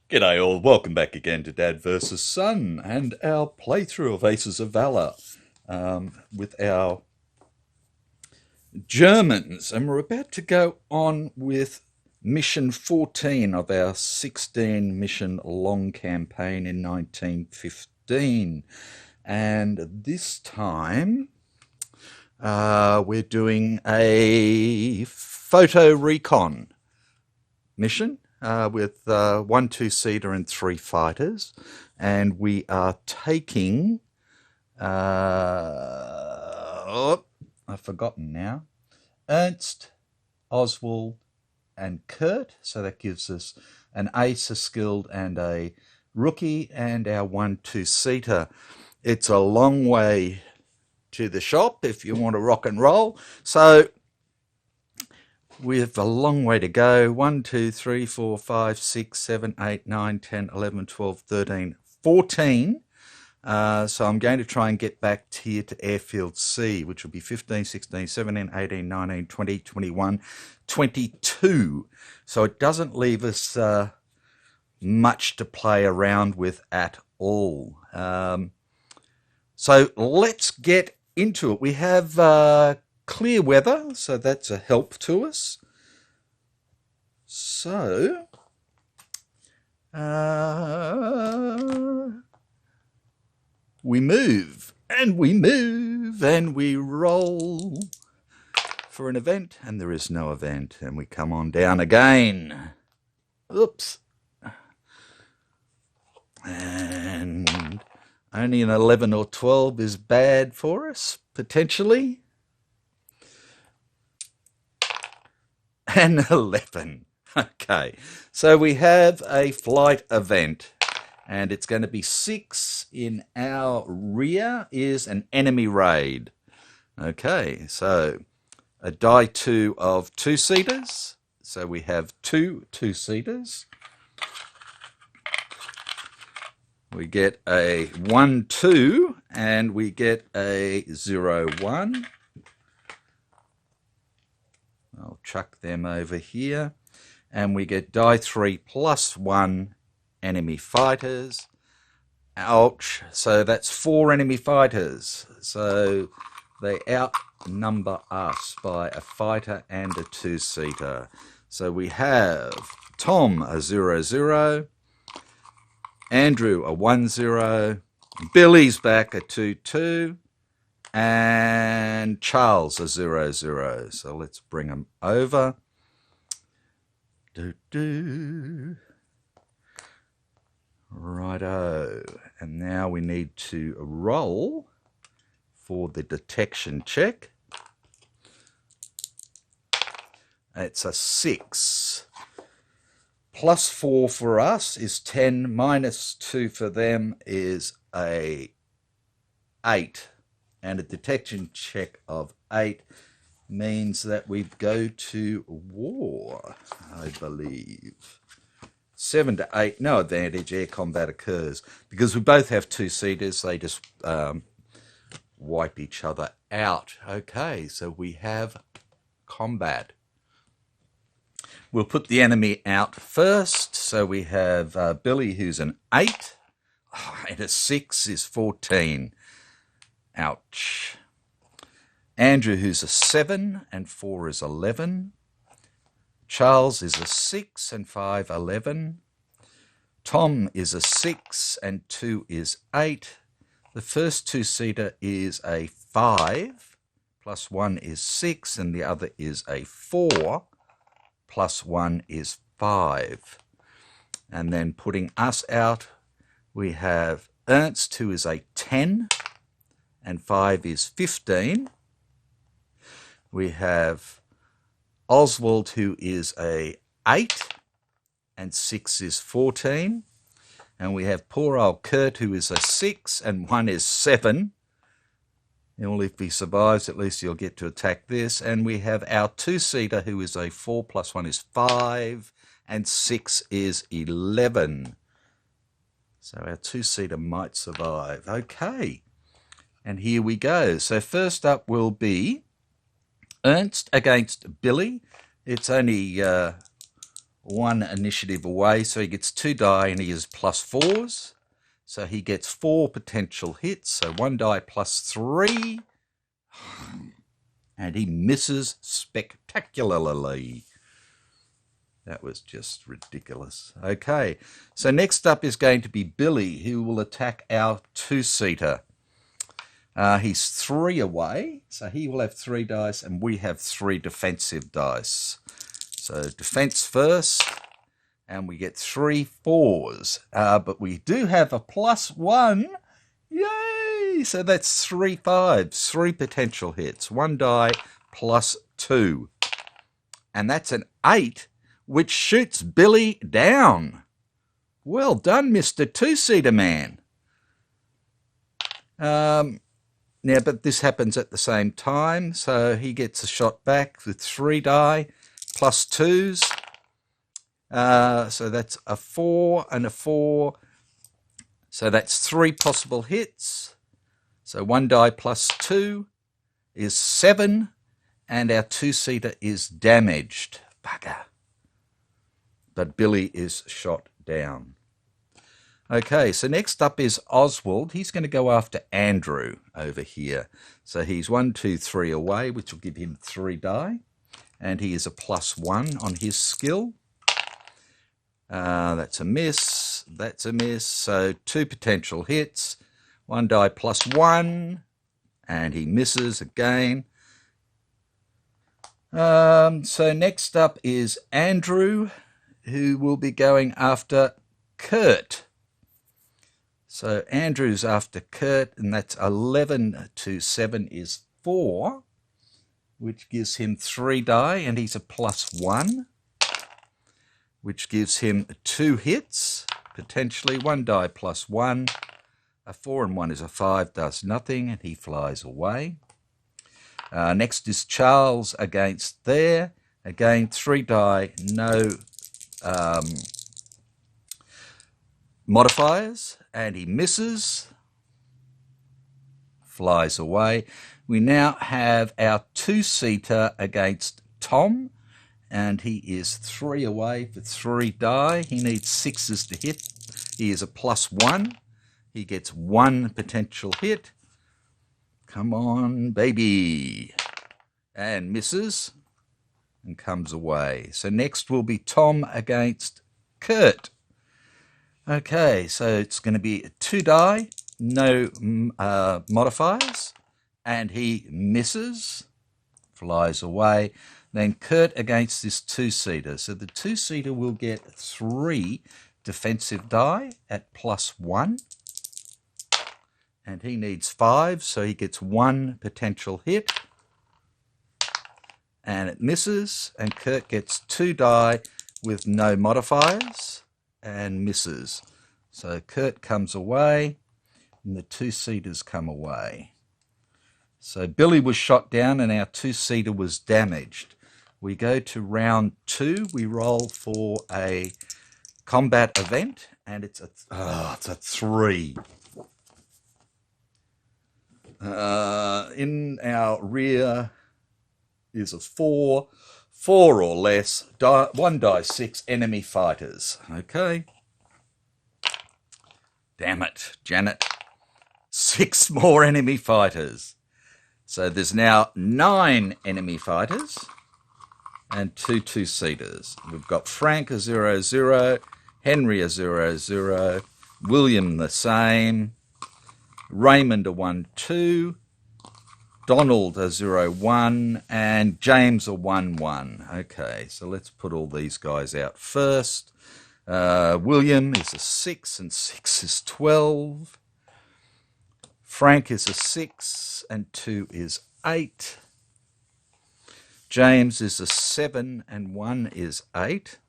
G'day all, welcome back again to Dad vs Son and our playthrough of Aces of Valor with our Germans, and we're about to go on with mission 14 of our 16 mission long campaign in 1915, and this time we're doing a photo recon mission with 1 2-seater and 3 fighters, and we are taking I've forgotten now, Ernst, Oswald and Kurt, so that gives us an ace, a skilled and a rookie, and our 1 2-seater. It's a long way to the shop if you want to rock and roll, so we have a long way to go. 1 2 3 4 5 6 7 8 9 10 11 12 13 14. So I'm going to try and get back here to Airfield C, which will be 15, 16, 17, 18, 19, 20, 21, 22. So it doesn't leave us much to play around with at all. So let's get into it. We have clear weather, so that's a help to us. So we move and we move and we roll for an event, and there is no event, and we come on down again. Oops. And only an 11 or 12 is bad for us, potentially. And 11. Okay, so we have a flight event, and it's going to be 6. In our rear is an enemy raid. Okay, so a die 2 of 2-seaters. So we have 2 2-seaters. We get a 1 2, and we get a 0 1. I'll chuck them over here, and we get die 3 plus 1 enemy fighters. Ouch. So that's 4 enemy fighters. So they outnumber us by a fighter and a 2-seater. So we have Tom a 0 0, Andrew a 1 0, Billy's back a 2 2, and Charles a 0 0. So let's bring them over. Righto. And now we need to roll for the detection check. It's a 6. Plus 4 for us is 10. Minus 2 for them is a 8. And a detection check of 8 means that we go to war, I believe. 7 to 8, no advantage, air combat occurs. Because we both have 2-seaters, they just wipe each other out. Okay, so we have combat. We'll put the enemy out first. So we have Billy, who's an 8, and a 6 is 14. Ouch. Andrew, who's a 7, and 4 is 11. Charles is a 6, and 5, 11. Tom is a 6, and 2 is 8. The first 2-seater is a 5, plus 1 is 6, and the other is a 4, plus 1 is 5. And then putting us out, we have Ernst, who is a 10, and 5 is 15. We have Oswald, who is a 8, and 6 is 14. And we have poor old Kurt, who is a 6, and 1 is 7. Well, if he survives, at least he'll get to attack this. And we have our 2-seater, who is a 4, plus 1 is 5, and 6 is 11. So our two-seater might survive. Okay, and here we go. So first up will be Ernst against Billy. It's only one initiative away, so he gets 2 die and he is +4s. So he gets 4 potential hits, so 1 die +3. And he misses spectacularly. That was just ridiculous. Okay, so next up is going to be Billy, who will attack our two-seater. He's 3 away, so he will have 3 dice, and we have 3 defensive dice. So defense first, and we get 3 4s. But we do have a +1. Yay! So that's 3 5s, 3 potential hits. 1 die +2. And that's an 8, which shoots Billy down. Well done, Mr. Two-Seater Man. Now, but this happens at the same time, so he gets a shot back with 3 die +2s. So that's a 4 and a 4. So that's 3 possible hits. So 1 die +2 is 7, and our two-seater is damaged. Bugger. But Billy is shot down. Okay, so next up is Oswald. He's going to go after Andrew over here. So he's 1, 2, 3 away, which will give him 3 die. And he is a +1 on his skill. That's a miss. That's a miss. So 2 potential hits. 1 die +1. And he misses again. So next up is Andrew, who will be going after Kurt. So Andrew's after Kurt, and that's 11 to 7 is 4, which gives him 3 die, and he's a +1, which gives him 2 hits, potentially 1 die +1. A 4 and 1 is a 5, does nothing, and he flies away. Next is Charles against there. Again, 3 die, no modifiers, and he misses, flies away. We now have our two-seater against Tom, and he is 3 away for 3 die. He needs 6s to hit. He is a +1. He gets 1 potential hit. Come on, baby. And misses and comes away. So next will be Tom against Kurt. Okay, so it's going to be 2 die, no modifiers, and he misses, flies away. Then Kurt against this two-seater. So the two-seater will get 3 defensive die at +1, and he needs 5, so he gets 1 potential hit, and it misses, and Kurt gets 2 die with no modifiers, and misses. So Kurt comes away, and the two-seaters come away. So Billy was shot down, and our two-seater was damaged. We go to round 2. We roll for a combat event, and it's a 3. In our rear is a 4. 4 or less, 1 die 6 enemy fighters. Okay. Damn it, Janet. 6 more enemy fighters. So there's now 9 enemy fighters and 2 two-seaters. We've got Frank a 0-0, Henry a 0-0, William the same, Raymond a 1-2, Donald a 0-1, and James a 1-1. Okay, so let's put all these guys out first. William is a 6, and 6 is 12. Frank is a 6, and 2 is 8. James is a 7, and 1 is 8.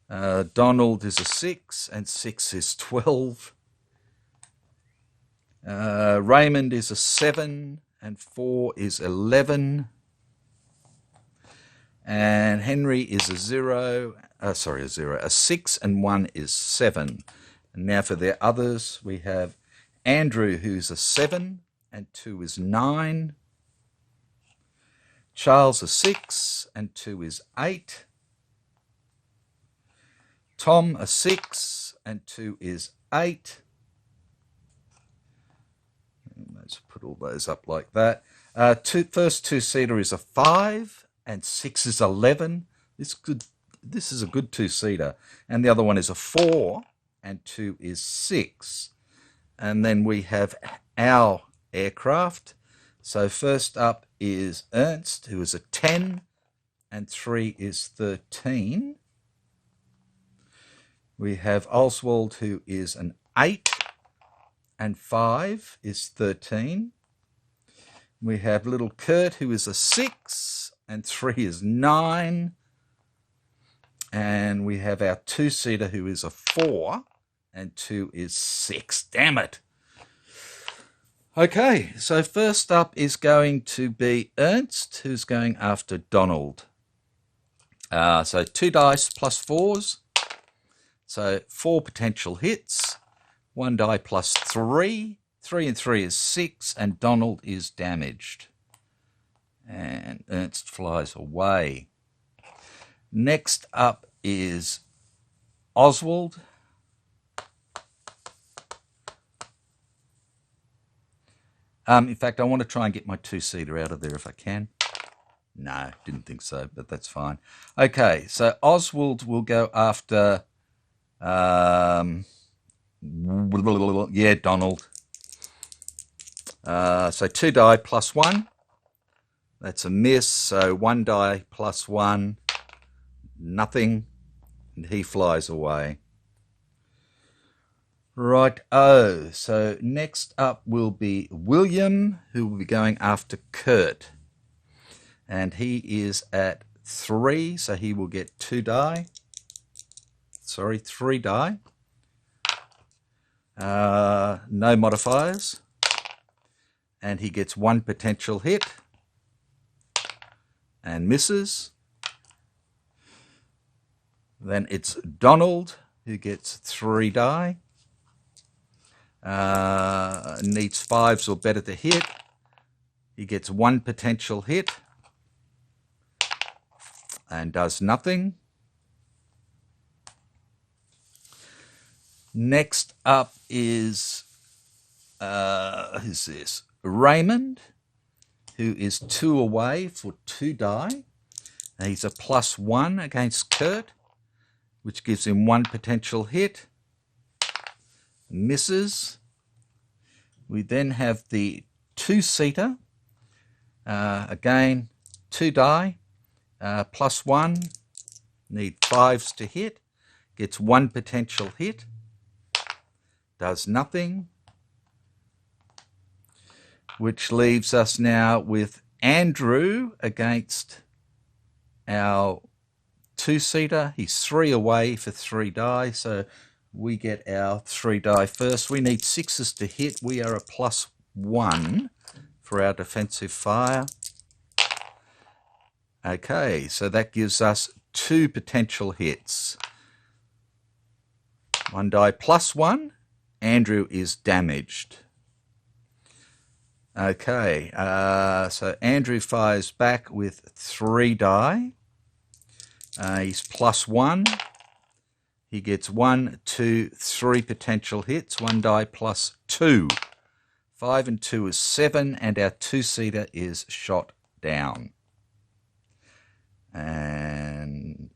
Donald is a 6, and 6 is 12. Raymond is a 7, and 4 is 11. And Henry is a 0, sorry, a 0. A 6 and 1 is 7. And now for their others, we have Andrew, who's a 7, and 2 is 9. Charles, a 6, and 2 is 8. Tom, a 6, and 2 is 8. Let's put all those up like that. First two-seater is a 5, and 6 is 11. This is a good two-seater. And the other one is a 4, and 2 is 6. And then we have our aircraft. So first up is Ernst, who is a 10, and 3 is 13. We have Oswald, who is an 8, and 5 is 13. We have little Kurt, who is a 6, and 3 is 9. And we have our two-seater, who is a 4, and 2 is 6. Damn it. Okay, so first up is going to be Ernst, who's going after Donald. So 2 dice plus 4s. So 4 potential hits. 1 die plus 3. 3 and 3 is 6, and Donald is damaged. And Ernst flies away. Next up is Oswald. In fact, I want to try and get my two-seater out of there if I can. No, didn't think so, but that's fine. Okay, so Oswald will go after, Donald. So 2 die plus 1. That's a miss. So 1 die plus 1, nothing. And he flies away. Right, so next up will be William, who will be going after Kurt. And he is at 3, so he will get 2 die. Sorry, 3 die. No modifiers. And he gets 1 potential hit. And misses. Then it's Donald, who gets 3 die. Needs 5s or better to hit. He gets 1 potential hit and does nothing. Next up is who's this? Raymond, who is 2 away for 2 die. He's a +1 against Kurt, which gives him 1 potential hit. Misses. We then have the two-seater. Again, 2 die, +1. Need 5s to hit. Gets 1 potential hit. Does nothing. Which leaves us now with Andrew against our two-seater. He's 3 away for 3 die, so we get our 3 die first. We need 6s to hit. We are a +1 for our defensive fire. Okay, so that gives us 2 potential hits. 1 die +1. Andrew is damaged. Okay, so Andrew fires back with 3 die. He's +1. He gets 1, 2, 3 potential hits. 1 die +2. 5 and 2 is 7, and our two-seater is shot down. And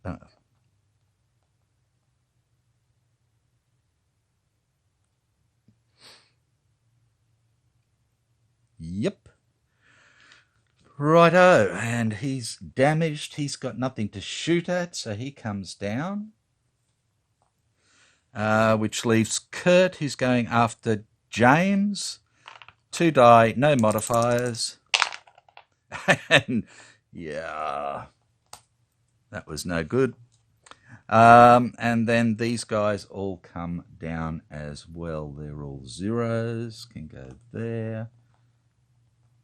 yep. Righto, and he's damaged. He's got nothing to shoot at, so he comes down. Which leaves Kurt, who's going after James. 2 die, no modifiers. And yeah, that was no good. And then these guys all come down as well. They're all 0s, can go there.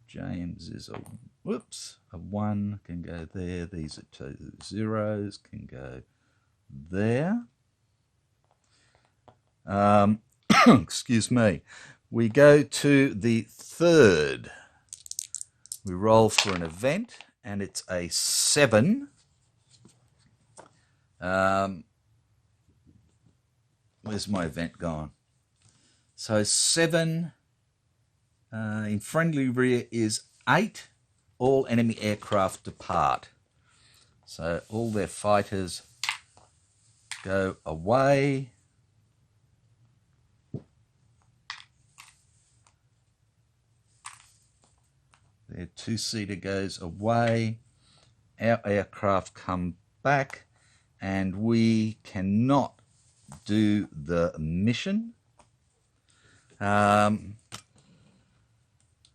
James is a 1, can go there. These are 2 0s, can go there. Excuse me. We go to the third. We roll for an event, and it's a 7. Where's my event gone? So 7 in friendly rear is 8. All enemy aircraft depart. So all their fighters go away. Their 2-seater goes away. Our aircraft come back, and we cannot do the mission.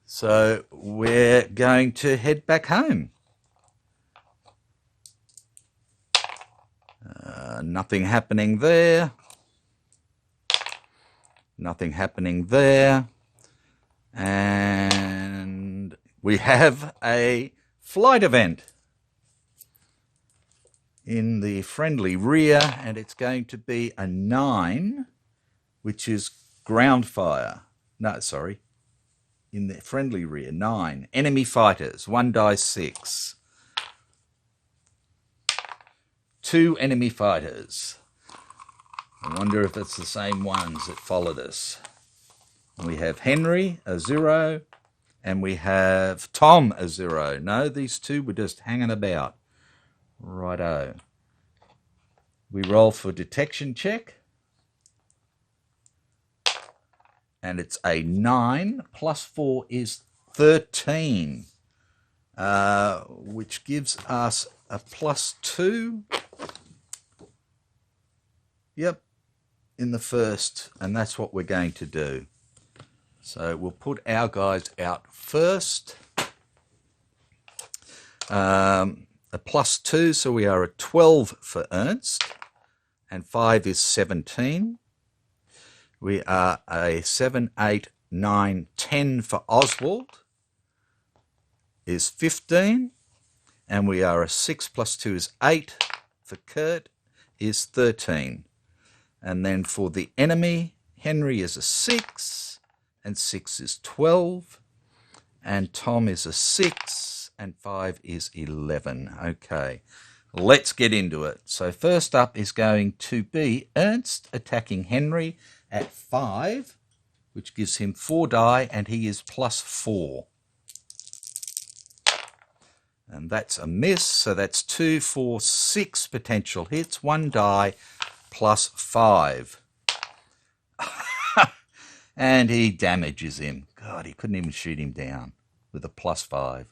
So we're going to head back home. Nothing happening there. Nothing happening there. And we have a flight event in the friendly rear, and it's going to be a 9, which is ground fire. No, sorry. In the friendly rear, 9. Enemy fighters, 1 die 6. 2 enemy fighters. I wonder if it's the same ones that followed us. We have Henry, a 0, and we have Tom, a 0. No, these 2 were just hanging about. Righto. We roll for detection check. And it's a 9. Plus 4 is 13. Which gives us a plus 2. Yep. In the first. And that's what we're going to do. So we'll put our guys out first. A plus 2, so we are at 12 for Ernst, and 5 is 17. We are a 7, 8, 9, 10 for Oswald, is 15, and we are a 6 plus 2 is 8 for Kurt, is 13. And then for the enemy, Henry is a 6, and 6 is 12, and Tom is a 6, and 5 is 11. Okay, let's get into it. So first up is going to be Ernst attacking Henry at 5, which gives him 4 die, and he is plus 4. And that's a miss, so that's 2, 4, 6 potential hits, 1 die, plus 5. And he damages him. God, he couldn't even shoot him down with a plus 5.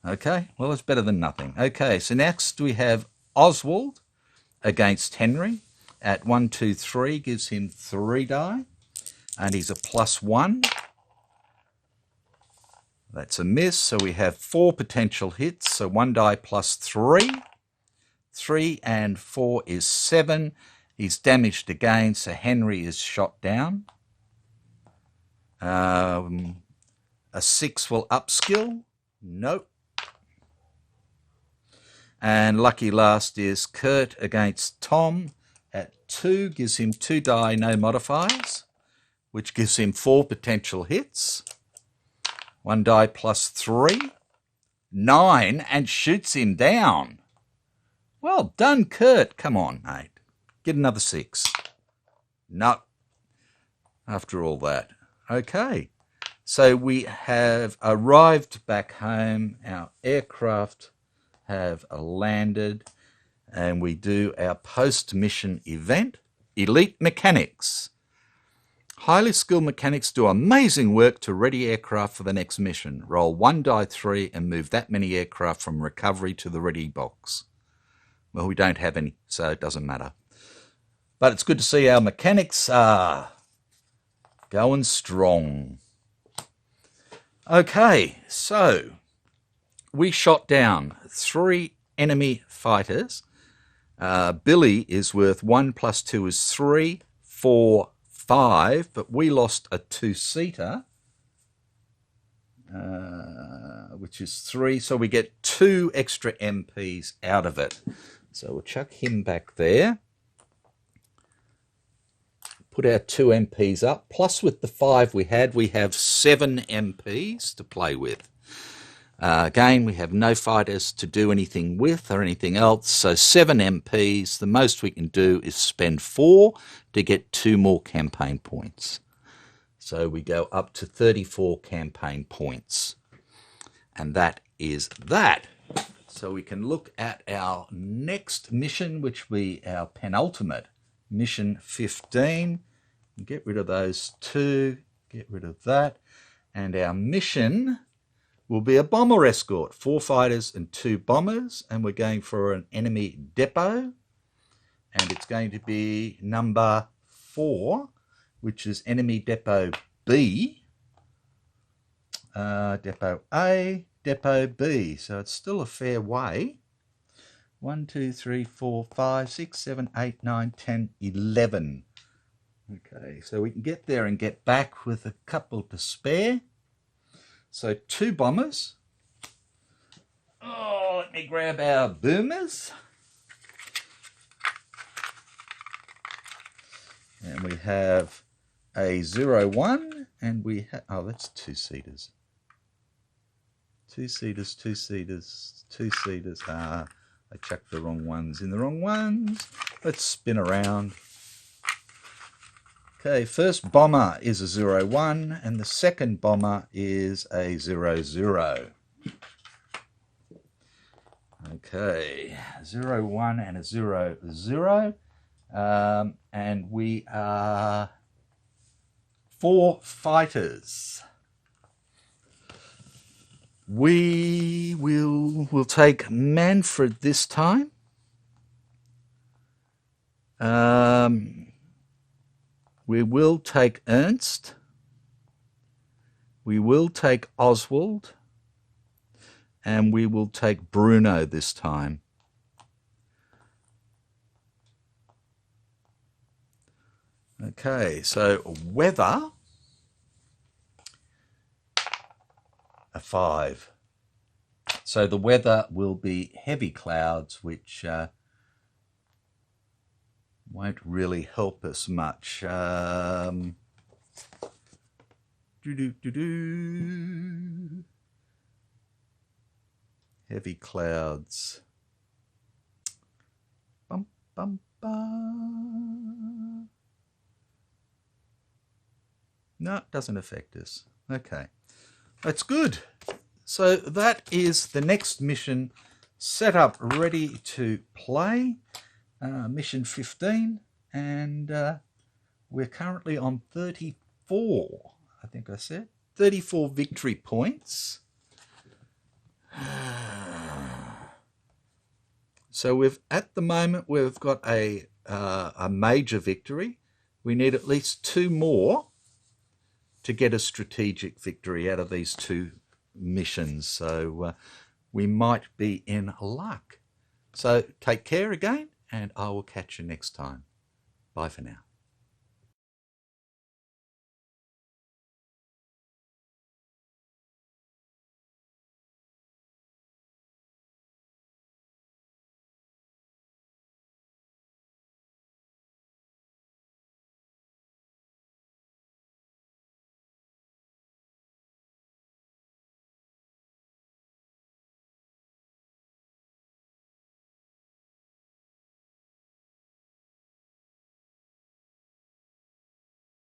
Okay, well, it's better than nothing. Okay, so next we have Oswald against Henry at 1, 2, 3, gives him 3 die, and he's a plus 1. That's a miss, so we have 4 potential hits, so 1 die plus 3. 3 and 4 is 7. He's damaged again, so Henry is shot down. A 6 will upskill. Nope. And lucky last is Kurt against Tom at 2, gives him 2 die, no modifiers, which gives him 4 potential hits. 1 die plus 3. 9, and shoots him down. Well done, Kurt. Come on, mate. Get another 6. No. After all that. Okay. So we have arrived back home. Our aircraft have landed, and we do our post-mission event. Elite Mechanics. Highly skilled mechanics do amazing work to ready aircraft for the next mission. Roll 1 die 3 and move that many aircraft from recovery to the ready box. Well, we don't have any, so it doesn't matter. But it's good to see our mechanics are going strong. Okay, so we shot down 3 enemy fighters. Billy is worth 1 plus 2 is 3, 4, 5, but we lost a 2-seater, which is 3, so we get 2 extra MPs out of it. So we'll chuck him back there. Put our 2 MPs up. Plus with the 5 we have 7 MPs to play with. Again, we have no fighters to do anything with or anything else. So 7 MPs. The most we can do is spend 4 to get 2 more campaign points. So we go up to 34 campaign points. And that is that. So we can look at our next mission, which will be our penultimate, mission 15. Get rid of those 2, get rid of that. And our mission will be a bomber escort, 4 fighters and 2 bombers. And we're going for an enemy depot. And it's going to be number 4, which is enemy depot B. Depot A, depot B. So it's still a fair way. 1, 2, 3, 4, 5, 6, 7, 8, 9, 10, 11. Okay, so we can get there and get back with a couple to spare. So 2 bombers. Oh, let me grab our boomers. And we have a 0-1, and we have, oh, that's 2-seaters. 2-seaters, 2-seaters, 2-seaters. I chucked the wrong ones in the wrong ones. Let's spin around. Okay, first bomber is a 0-1, and the second bomber is a 0-0. Okay, 0-1 and a 0-0. And we are 4 fighters. We'll take Manfred this time. We will take Ernst. We will take Oswald. And we will take Bruno this time. Okay, so weather, a 5. So the weather will be heavy clouds, which won't really help us much. Heavy clouds. Bum, bum, bum. No, it doesn't affect us. Okay, that's good. So that is the next mission set up, ready to play. Mission 15, and we're currently on 34, I think I said. 34 victory points. So at the moment we've got a major victory. We need at least 2 more to get a strategic victory out of these 2 missions. So we might be in luck. So take care again, and I will catch you next time. Bye for now.